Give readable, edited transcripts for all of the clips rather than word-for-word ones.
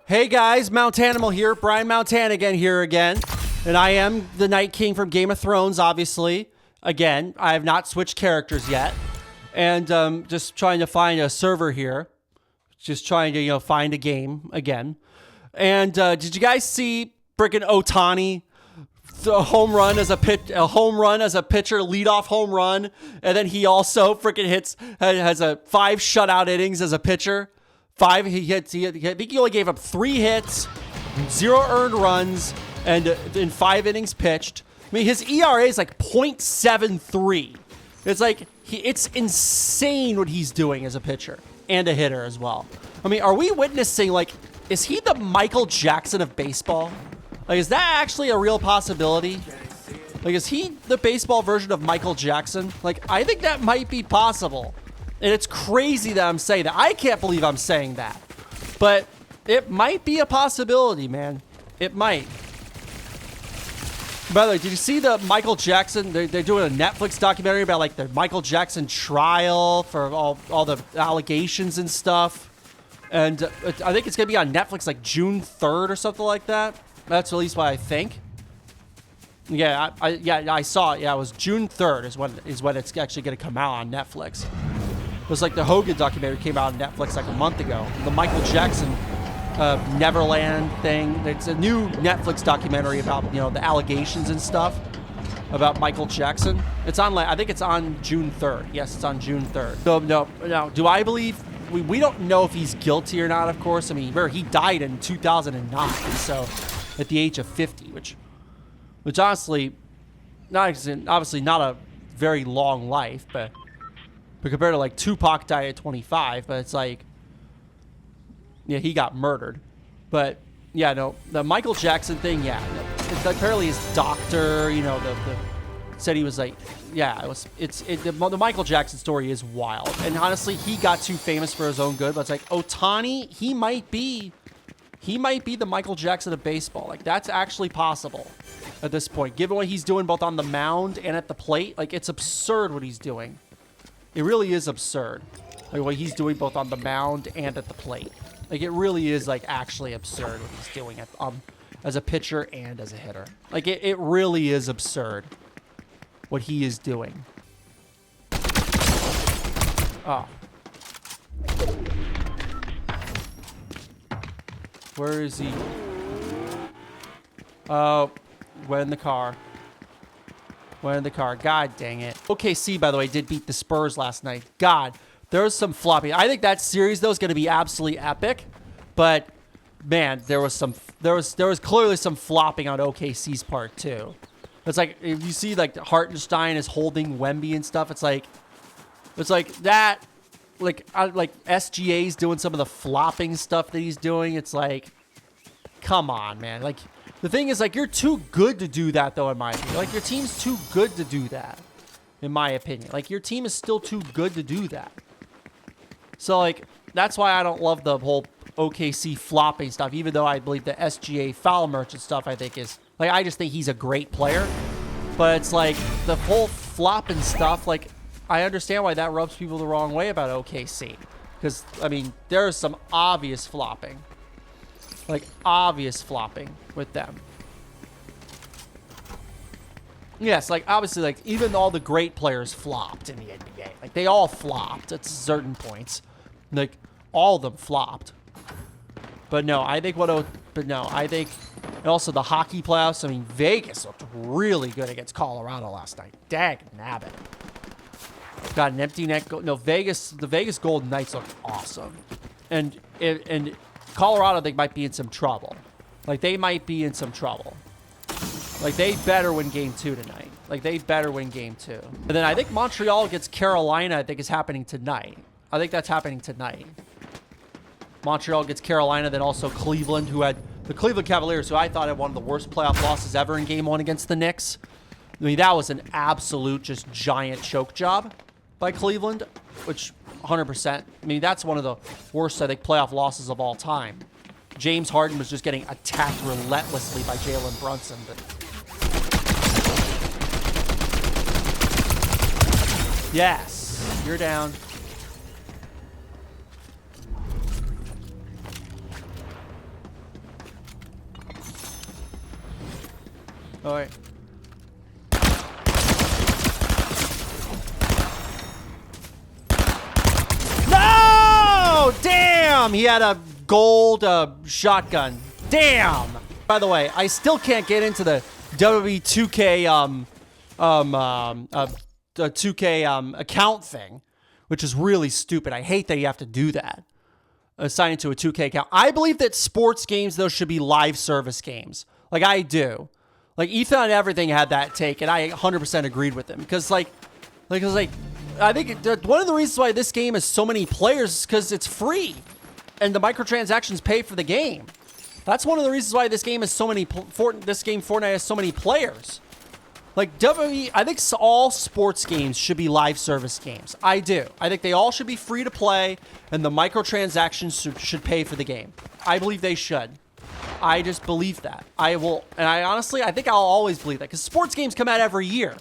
Hey guys, Mountanimal here. Brian Mountan here again. And I am the Night King from Game of Thrones, obviously. Again, I have not switched characters yet. And just trying to find a server here. Just trying to, find a game again. And did you guys see freaking Ohtani? A home run as a pitcher, leadoff home run. And then he also freaking has a 5 shutout innings as a pitcher. 5 he hits. I think he only gave up 3 hits, 0 earned runs, and in 5 innings pitched. I mean, his ERA is like .73. It's like it's insane what he's doing as a pitcher and a hitter as well. I mean, are we witnessing is he the Michael Jackson of baseball? Like, is that actually a real possibility? Like, is he the baseball version of Michael Jackson? Like, I think that might be possible. And it's crazy that I'm saying that. I can't believe I'm saying that. But it might be a possibility, man. It might. By the way, did you see the Michael Jackson? They're doing a Netflix documentary about, the Michael Jackson trial for all the allegations and stuff. And I think it's going to be on Netflix, June 3rd or something like that. That's at least what I think. Yeah, I saw it. Yeah, it was June 3rd is when it's actually going to come out on Netflix. It was the Hogan documentary came out on Netflix a month ago. The Michael Jackson Neverland thing. It's a new Netflix documentary about, the allegations and stuff about Michael Jackson. It's on, I think it's on June 3rd. Yes, it's on June 3rd. So, no, do I believe... We don't know if he's guilty or not, of course. I mean, he died in 2009, so at the age of 50, which honestly, obviously not a very long life, but compared to Tupac died at 25, but it's he got murdered. But yeah, no, the Michael Jackson thing, yeah, apparently his doctor, said he was the Michael Jackson story is wild. And honestly, he got too famous for his own good, but it's Ohtani, he might be the Michael Jackson of baseball. That's actually possible at this point, given what he's doing both on the mound and at the plate. It's absurd what he's doing. It really is absurd. What he's doing both on the mound and at the plate. It really is actually absurd what he's doing as a pitcher and as a hitter. It really is absurd what he is doing. Oh. Where is he? Oh, went in the car. God dang it. OKC, by the way, did beat the Spurs last night. God, there was some flopping. I think that series, though, is going to be absolutely epic. But, man, there was clearly some flopping on OKC's part, too. It's if you see, Hartenstein is holding Wemby and stuff, it's that, SGA's doing some of the flopping stuff that he's doing. It's come on, man. The thing is, you're too good to do that, though, in my opinion. Your team's too good to do that, in my opinion. Your team is still too good to do that. So, that's why I don't love the whole OKC flopping stuff, even though I believe the SGA foul merchant stuff, I think, is... I just think he's a great player. But it's the whole flopping stuff, I understand why that rubs people the wrong way about OKC. Because, I mean, there's some obvious flopping. Obvious flopping with them. Yes, obviously, even all the great players flopped in the NBA. They all flopped at certain points. All of them flopped. But no, I think and also the hockey playoffs. I mean, Vegas looked really good against Colorado last night. Dag nabbit. Got an empty net goal. No, the Vegas Golden Knights looked awesome. And Colorado, they might be in some trouble. They might be in some trouble. They better win game 2 tonight. They better win game 2. And then I think Montreal against Carolina, I think, is happening tonight. I think that's happening tonight. Montreal gets Carolina, then also Cleveland, who had the Cleveland Cavaliers, who I thought had one of the worst playoff losses ever in Game 1 against the Knicks. I mean, that was an absolute just giant choke job by Cleveland, which 100%. I mean, that's one of the worst, I think, playoff losses of all time. James Harden was just getting attacked relentlessly by Jalen Brunson. But yes, you're down. All right. No! Damn! He had a gold shotgun. Damn! By the way, I still can't get into the WWE 2K 2K account thing, which is really stupid. I hate that you have to do that. Assign it to a 2K account. I believe that sports games, though, should be live service games. Like, I do. Like, Ethan and everything had that take, and I 100% agreed with him. Because, I think one of the reasons why this game has so many players is because it's free. And the microtransactions pay for the game. That's one of the reasons why this game has so many, Fortnite has so many players. Like, WWE, I think all sports games should be live service games. I do. I think they all should be free to play, and the microtransactions should pay for the game. I believe they should. I just believe that. I think I'll always believe that, because sports games come out every year.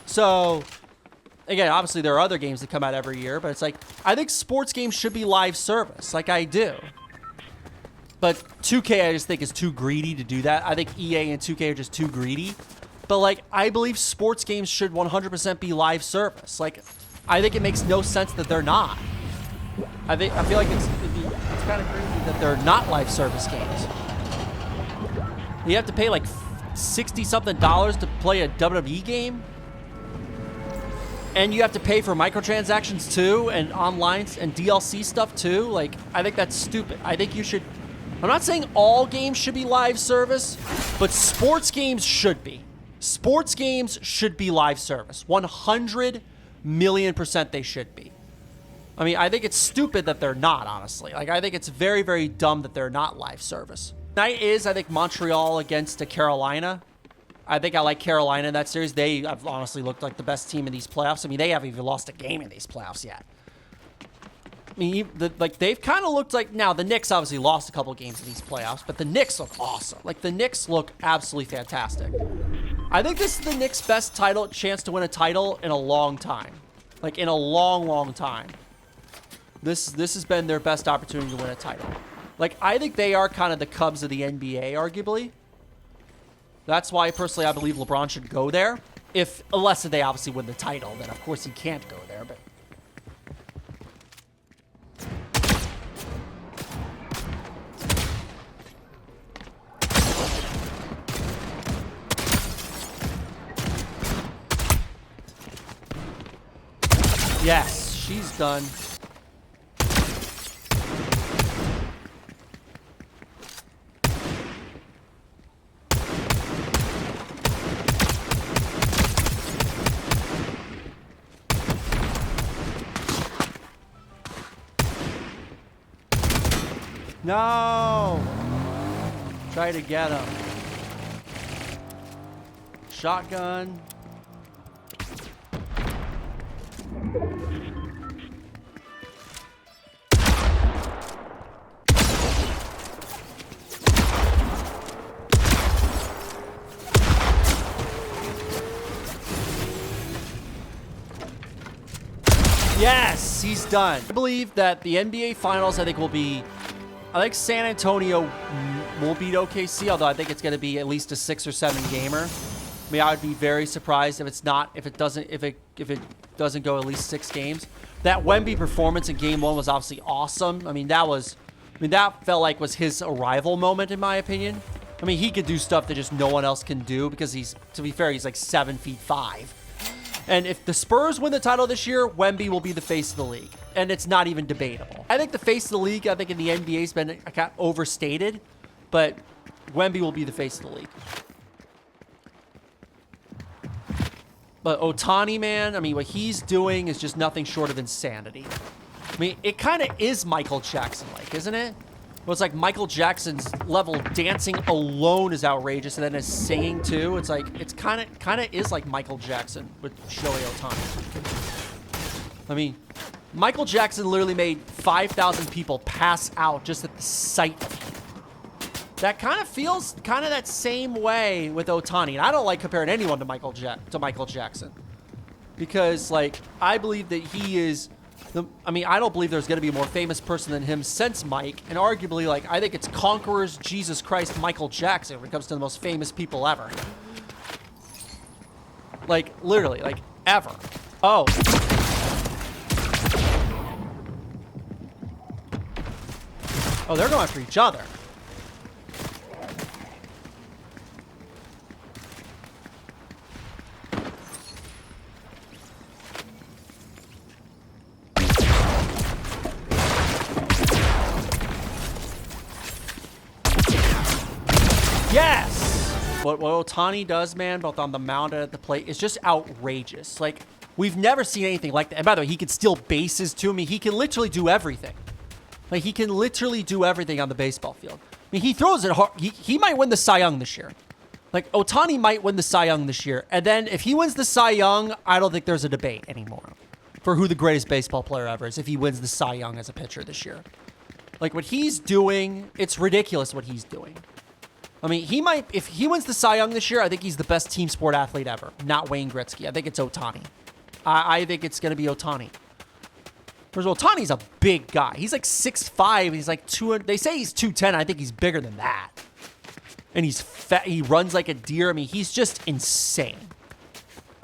So, again, obviously there are other games that come out every year, but it's like, I think sports games should be live service, like I do. But 2K, I just think, is too greedy to do that. I think EA and 2K are just too greedy. But, like, I believe sports games should 100% be live service. Like, I think it makes no sense that they're not. I feel like it's kind of crazy that they're not live service games. You have to pay, like, $60-something to play a WWE game? And you have to pay for microtransactions, too, and online and DLC stuff, too? Like, I think that's stupid. I think you should... I'm not saying all games should be live service, but sports games should be. Sports games should be live service. 100,000,000% they should be. I mean, I think it's stupid that they're not, honestly. Like, I think it's very, very dumb that they're not live service. Tonight is, I think, Montreal against Carolina. I think I like Carolina in that series. They have honestly looked like the best team in these playoffs. I mean, they haven't even lost a game in these playoffs yet. I mean, they've kind of looked like... Now, the Knicks obviously lost a couple games in these playoffs, but the Knicks look awesome. Like, the Knicks look absolutely fantastic. I think this is the Knicks' best chance to win a title in a long time. Like, in a long, long time. This has been their best opportunity to win a title. Like, I think they are kind of the Cubs of the NBA, arguably. That's why, personally, I believe LeBron should go there. Unless they obviously win the title, then of course he can't go there, but... Yes, she's done. No! Try to get him. Shotgun. Yes, he's done. I believe that the NBA Finals, I think San Antonio will beat OKC, although I think it's going to be at least a 6 or 7 gamer. I mean, I would be very surprised if it doesn't go at least 6 games. That Wemby performance in Game 1 was obviously awesome. I mean, that felt like was his arrival moment, in my opinion. I mean, he could do stuff that just no one else can do because to be fair, he's like 7'5". And if the Spurs win the title this year, Wemby will be the face of the league. And it's not even debatable. I think the face of the league, I think in the NBA has been overstated. But Wemby will be the face of the league. But Ohtani, man, I mean, what he's doing is just nothing short of insanity. I mean, it kind of is Michael Jackson-like, isn't it? Well, it's like Michael Jackson's level dancing alone is outrageous, and then his singing too. It's like it's kind of is like Michael Jackson with Shohei Ohtani. I mean, Michael Jackson literally made 5,000 people pass out just at the sight of him. That kind of feels that same way with Ohtani, and I don't like comparing anyone to Michael Jackson because, like, I believe that he is. I don't believe there's going to be a more famous person than him since Mike. And arguably, like, I think it's Conqueror's Jesus Christ Michael Jackson when it comes to the most famous people ever. Like, literally, like, ever. Oh. Oh, they're going after each other. Yes! What Ohtani does, man, both on the mound and at the plate, is just outrageous. Like, we've never seen anything like that. And by the way, he can steal bases too. I mean, he can literally do everything. Like, he can literally do everything on the baseball field. I mean, he throws it hard. He might win the Cy Young this year. Like, Ohtani might win the Cy Young this year. And then if he wins the Cy Young, I don't think there's a debate anymore for who the greatest baseball player ever is if he wins the Cy Young as a pitcher this year. Like, what he's doing, it's ridiculous what he's doing. I mean, he might, if he wins the Cy Young this year, I think he's the best team sport athlete ever. Not Wayne Gretzky. I think it's Ohtani. I think it's going to be Ohtani. Because Ohtani's a big guy. He's like 6'5". He's like 200. They say he's 210. I think he's bigger than that. And he's fat. He runs like a deer. I mean, he's just insane.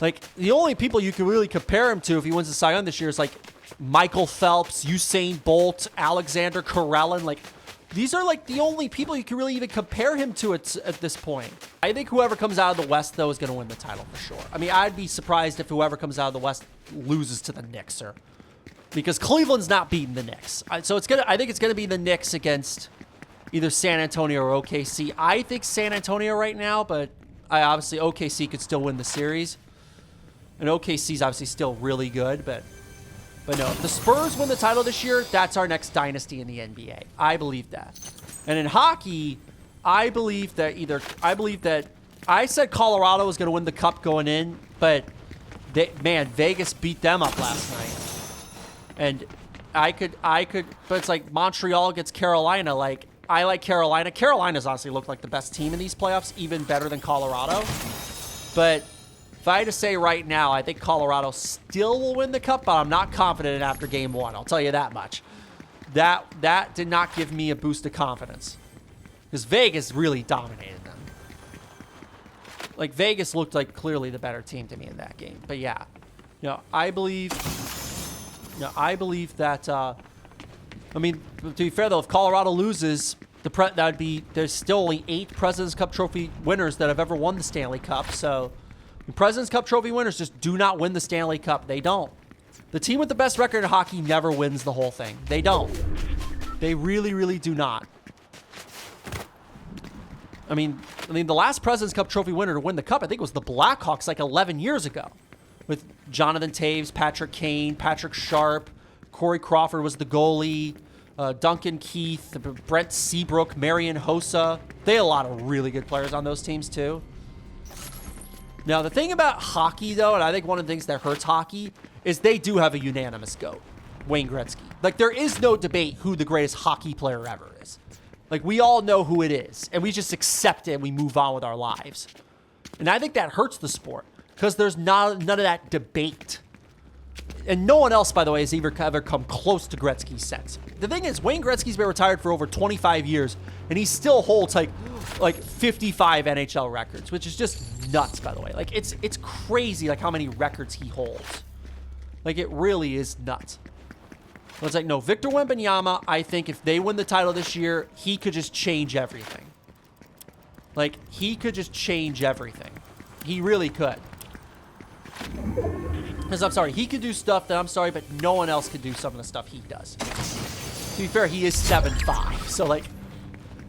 Like, the only people you can really compare him to if he wins the Cy Young this year is like Michael Phelps, Usain Bolt, Alexander Karelin. Like, these are like the only people you can really even compare him to at this point. I think whoever comes out of the West, though, is going to win the title for sure. I mean, I'd be surprised if whoever comes out of the West loses to the Knicks, because Cleveland's not beating the Knicks. So I think it's gonna be the Knicks against either San Antonio or OKC. I think San Antonio right now, but obviously OKC could still win the series, and OKC's obviously still really good, but no, if the Spurs win the title this year, that's our next dynasty in the NBA. I believe that. And in hockey, I believe that I said Colorado was going to win the cup going in, but Vegas beat them up last night. And I could, but it's like Montreal gets Carolina. Like, I like Carolina. Carolina's honestly looked like the best team in these playoffs, even better than Colorado. But if I had to say right now, I think Colorado still will win the cup, but I'm not confident after game one. I'll tell you that much. That did not give me a boost of confidence, because Vegas really dominated them. Like, Vegas looked like clearly the better team to me in that game. But yeah, I believe that. I mean, to be fair though, if Colorado loses, there's still only 8 President's Cup trophy winners that have ever won the Stanley Cup. So the President's Cup trophy winners just do not win the Stanley Cup. They don't. The team with the best record in hockey never wins the whole thing. They don't. They really, really do not. I mean, the last President's Cup trophy winner to win the cup, I think, was the Blackhawks like 11 years ago, with Jonathan Toews, Patrick Kane, Patrick Sharp, Corey Crawford was the goalie, Duncan Keith, Brent Seabrook, Marian Hossa. They had a lot of really good players on those teams too. Now, the thing about hockey, though, and I think one of the things that hurts hockey, is they do have a unanimous GOAT, Wayne Gretzky. Like, there is no debate who the greatest hockey player ever is. Like, we all know who it is, and we just accept it and we move on with our lives. And I think that hurts the sport, because there's none of that debate. And no one else, by the way, has ever come close to Gretzky's sense. The thing is, Wayne Gretzky's been retired for over 25 years, and he still holds like 55 NHL records, which is just nuts, by the way. Like, it's crazy, like, how many records he holds. Like, it really is nuts. But it's like, no, Victor Wembanyama, I think if they win the title this year, he could just change everything. Like, he could just change everything. He really could. Because, I'm sorry, he could do stuff that, I'm sorry, but no one else could do some of the stuff he does. To be fair, he is 7'5". So, like,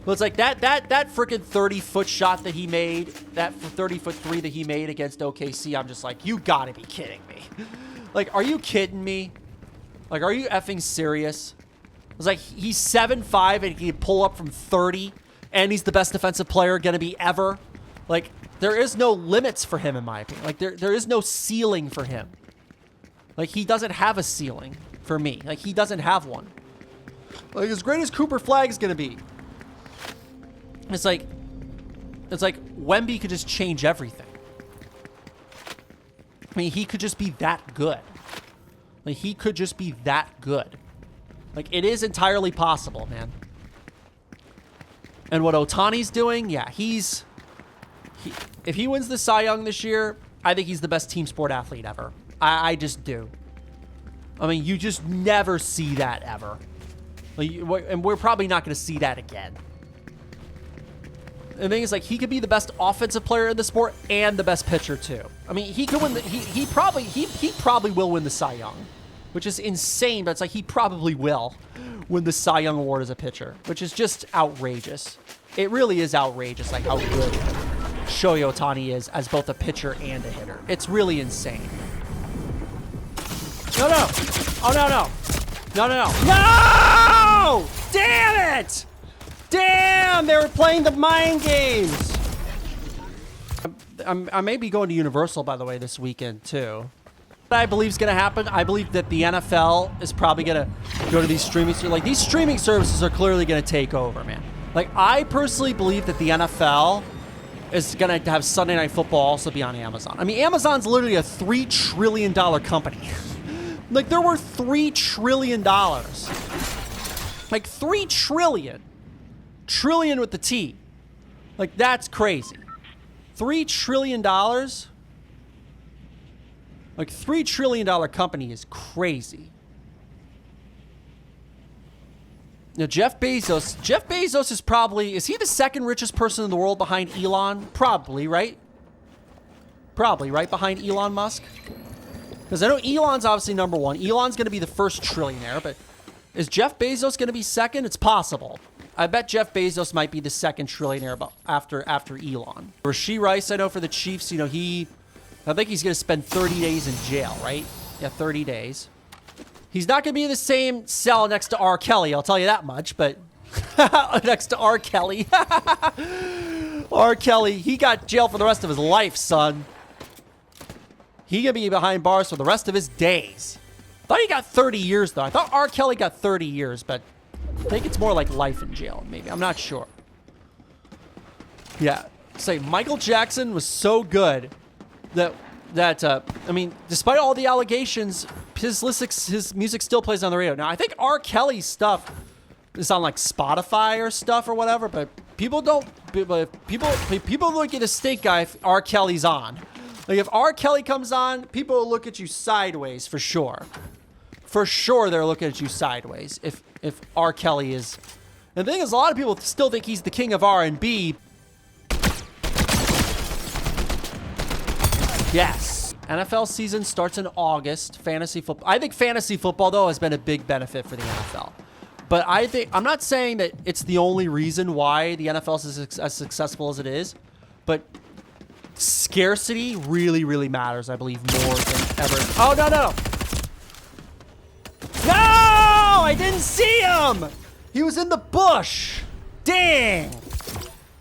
well, it's like that freaking 30-foot shot that he made, that 30-foot three that he made against OKC, I'm just like, you gotta be kidding me. Like, are you kidding me? Like, are you effing serious? It was like, he's 7'5", and he can pull up from 30, and he's the best defensive player gonna be ever. Like, there is no limits for him, in my opinion. Like, there is no ceiling for him. Like, he doesn't have a ceiling for me. Like, he doesn't have one. Like, as great as Cooper Flagg's gonna be, it's like Wemby could just change everything. I mean, he could just be that good. Like, he could just be that good. Like, it is entirely possible, man. And what Ohtani's doing, yeah, if he wins the Cy Young this year, I think he's the best team sport athlete ever. I just do. I mean, you just never see that ever. And we're probably not going to see that again. The thing is, like, he could be the best offensive player in the sport and the best pitcher too. I mean, he could win. He probably will win the Cy Young, which is insane. But it's like he probably will win the Cy Young award as a pitcher, which is just outrageous. It really is outrageous, like how good Shohei Ohtani is as both a pitcher and a hitter. It's really insane. No! Oh no! No! Damn it! Damn! They were playing the mind games. I may be going to Universal, by the way, this weekend too. What I believe is going to happen, I believe that the NFL is probably going to go to these streaming. Like, these streaming services are clearly going to take over, man. Like, I personally believe that the NFL is going to have Sunday Night Football also be on Amazon. I mean, Amazon's literally a $3 trillion company. Like, they're worth $3 trillion. Like, 3 trillion. Trillion with the T. Like, that's crazy. $3 trillion? Like, $3 trillion company is crazy. Now, Jeff Bezos is probably, is he the second richest person in the world behind Elon? Probably, right? Probably, right behind Elon Musk? Because I know Elon's obviously number one. Elon's going to be the first trillionaire, but is Jeff Bezos going to be second? It's possible. I bet Jeff Bezos might be the second trillionaire after Elon. Rashee Rice, I know for the Chiefs, you know, I think he's going to spend 30 days in jail, right? Yeah, 30 days. He's not going to be in the same cell next to R. Kelly, I'll tell you that much, but next to R. Kelly. R. Kelly, he got jail for the rest of his life, son. He going to be behind bars for the rest of his days. I thought he got 30 years, though. I thought R. Kelly got 30 years, but I think it's more like life in jail, maybe. I'm not sure. Yeah. Say, Michael Jackson was so good that I mean, despite all the allegations, his music still plays on the radio. Now, I think R. Kelly's stuff is on like Spotify or stuff or whatever, but people don't. People look at a stink guy if R. Kelly's on. Like, if R. Kelly comes on, people will look at you sideways for sure. For sure, they're looking at you sideways if R. Kelly is. And the thing is, a lot of people still think he's the king of R&B. Yes. NFL season starts in August. Fantasy football. I think fantasy football, though, has been a big benefit for the NFL. But I'm not saying that it's the only reason why the NFL is as successful as it is. But scarcity really, really matters, I believe, more than ever. Oh, no. No! I didn't see him! He was in the bush. Dang.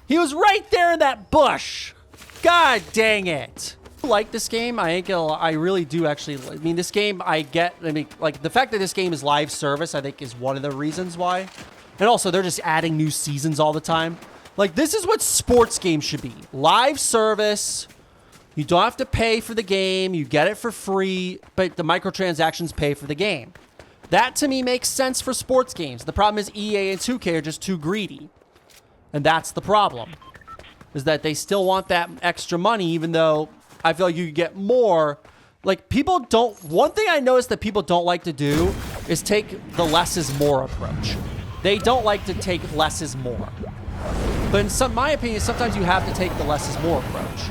He was right there in that bush. God dang it. I like this game. I really do actually. I mean, this game, like, the fact that this game is live service, I think, is one of the reasons why. And also, they're just adding new seasons all the time. Like, this is what sports games should be. Live service. You don't have to pay for the game. You get it for free, but the microtransactions pay for the game. That, to me, makes sense for sports games. The problem is EA and 2K are just too greedy. And that's the problem. Is that they still want that extra money, even though I feel like you get more. Like, people don't... One thing I noticed that people don't like to do is take the less is more approach. They don't like to take less is more. But in my opinion, sometimes you have to take the less is more approach.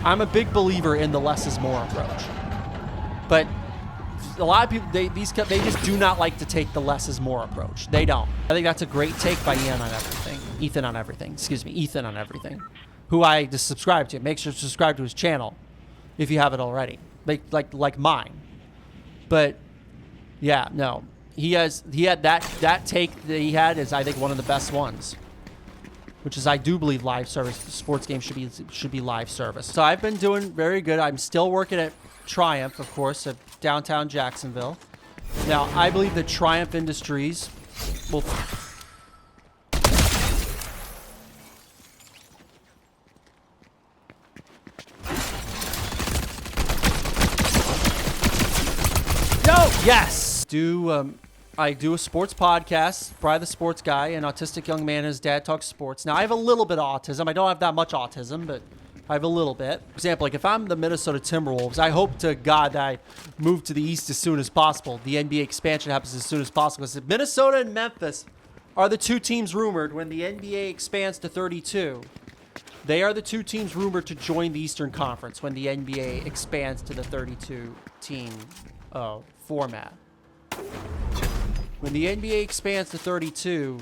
I'm a big believer in the less is more approach. But a lot of people, they just do not like to take the less is more approach. They don't. I think that's a great take by Ethan on everything. Who I just subscribe to. Make sure to subscribe to his channel if you haven't already. Like mine. But yeah, no. He had that take that he had is, I think, one of the best ones. Which is, I do believe live service sports games should be live service. So I've been doing very good. I'm still working at Triumph, of course, at downtown Jacksonville. Now, I believe that Triumph Industries will... Yes! I do a sports podcast, Brian the Sports Guy, an autistic young man and his dad talks sports. Now, I have a little bit of autism. I don't have that much autism, but I have a little bit. For example, like if I'm the Minnesota Timberwolves, I hope to God that I move to the East as soon as possible. The NBA expansion happens as soon as possible. Because Minnesota and Memphis are the two teams rumored when the NBA expands to 32. They are the two teams rumored to join the Eastern Conference when the NBA expands to the 32-team format. When the NBA expands to 32,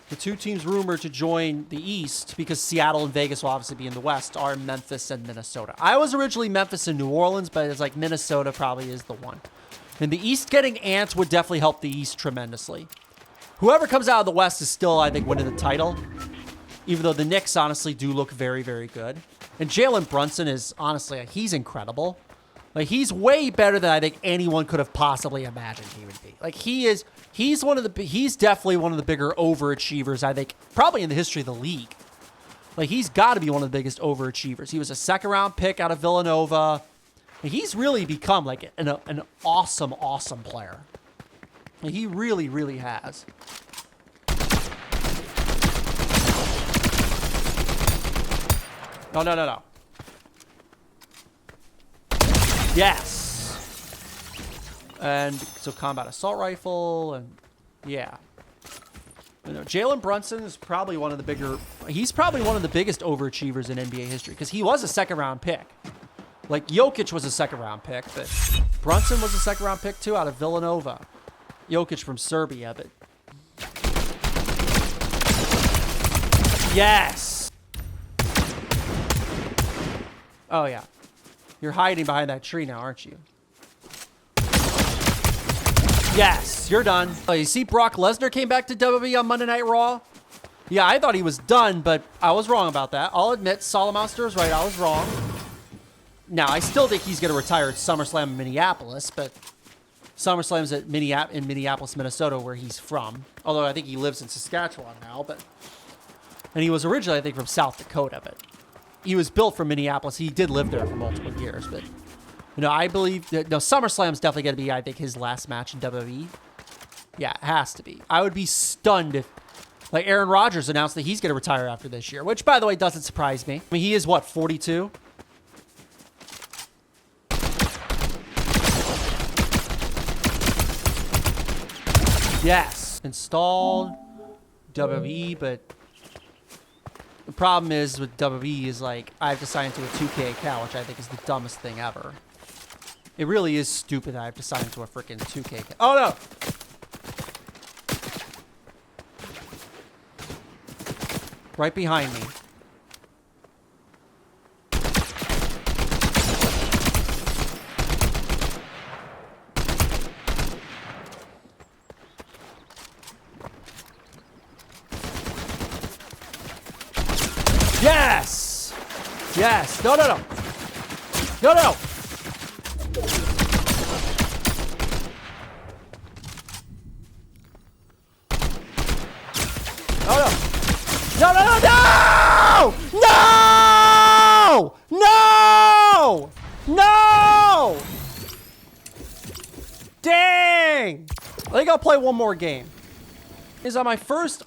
the two teams rumored to join the East, because Seattle and Vegas will obviously be in the West, are Memphis and Minnesota. I was originally Memphis and New Orleans, but it's like Minnesota probably is the one. And the East getting Ant would definitely help the East tremendously. Whoever comes out of the West is still, I think, winning the title. Even though the Knicks honestly do look very, very good. And Jalen Brunson is, honestly, he's incredible. Like, he's way better than I think anyone could have possibly imagined he would be. Like, he's definitely one of the bigger overachievers, I think, probably in the history of the league. Like, he's got to be one of the biggest overachievers. He was a second-round pick out of Villanova. And he's really become, like, an awesome, awesome player. Like, he really, really has. No. Yes. And so combat assault rifle, and yeah. You know, Jalen Brunson is probably one of the bigger, he's probably one of the biggest overachievers in NBA history, because he was a second-round pick. Like, Jokic was a second-round pick, but Brunson was a second-round pick, too, out of Villanova. Jokic from Serbia, but... Yes! Oh, yeah. You're hiding behind that tree now, aren't you? Yes, you're done. Oh, you see Brock Lesnar came back to WWE on Monday Night Raw? Yeah, I thought he was done, but I was wrong about that. I'll admit, Solomon is right. I was wrong. Now, I still think he's going to retire at SummerSlam in Minneapolis, but SummerSlam's at in Minneapolis, Minnesota, where he's from. Although I think he lives in Saskatchewan now, but... And he was originally, I think, from South Dakota, but... He was built from Minneapolis. He did live there for multiple years, but... You know, I believe that... No, SummerSlam's definitely going to be, I think, his last match in WWE. Yeah, it has to be. I would be stunned if... Like, Aaron Rodgers announced that he's going to retire after this year, which, by the way, doesn't surprise me. I mean, he is, what, 42? Yes. Installed WWE, but the problem is with WWE is, like, I have to sign into a 2K account, which I think is the dumbest thing ever. It really is stupid that I have to sign into a freaking 2K account. Oh, no! Right behind me. Yes! Yes! No, no, no! No, no! No, no! No, no, no, no! No! No! No! Dang! I think I'll play one more game. Is on my first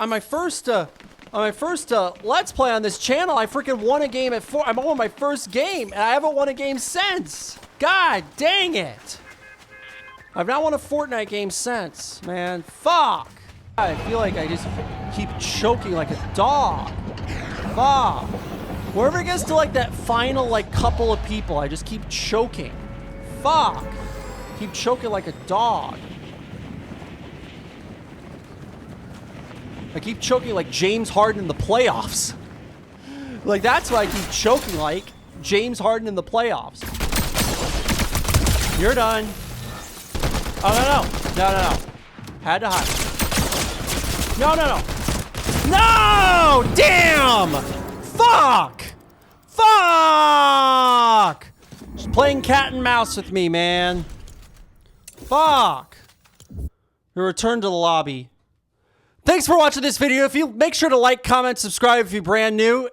Let's Play on this channel, I freaking won a game at 4. I'm on my first game, and I haven't won a game since. God dang it. I've not won a Fortnite game since, man. Fuck. I feel like I just keep choking like a dog. Fuck. Wherever it gets to like that final like couple of people, I just keep choking. Fuck. Keep choking like a dog. I keep choking like James Harden in the playoffs. Like, that's what I keep choking like. James Harden in the playoffs. You're done. Oh, no, no. No, no, no. Had to hide. No, no, no. No! Damn! Fuck! Fuck! Just playing cat and mouse with me, man. Fuck. Return to the lobby. Thanks for watching this video. If you make sure to like, comment, subscribe if you're brand new.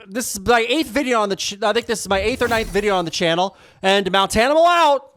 This is my 8th video on the I think this is my 8th or 9th video on the channel. And Mountanimal out.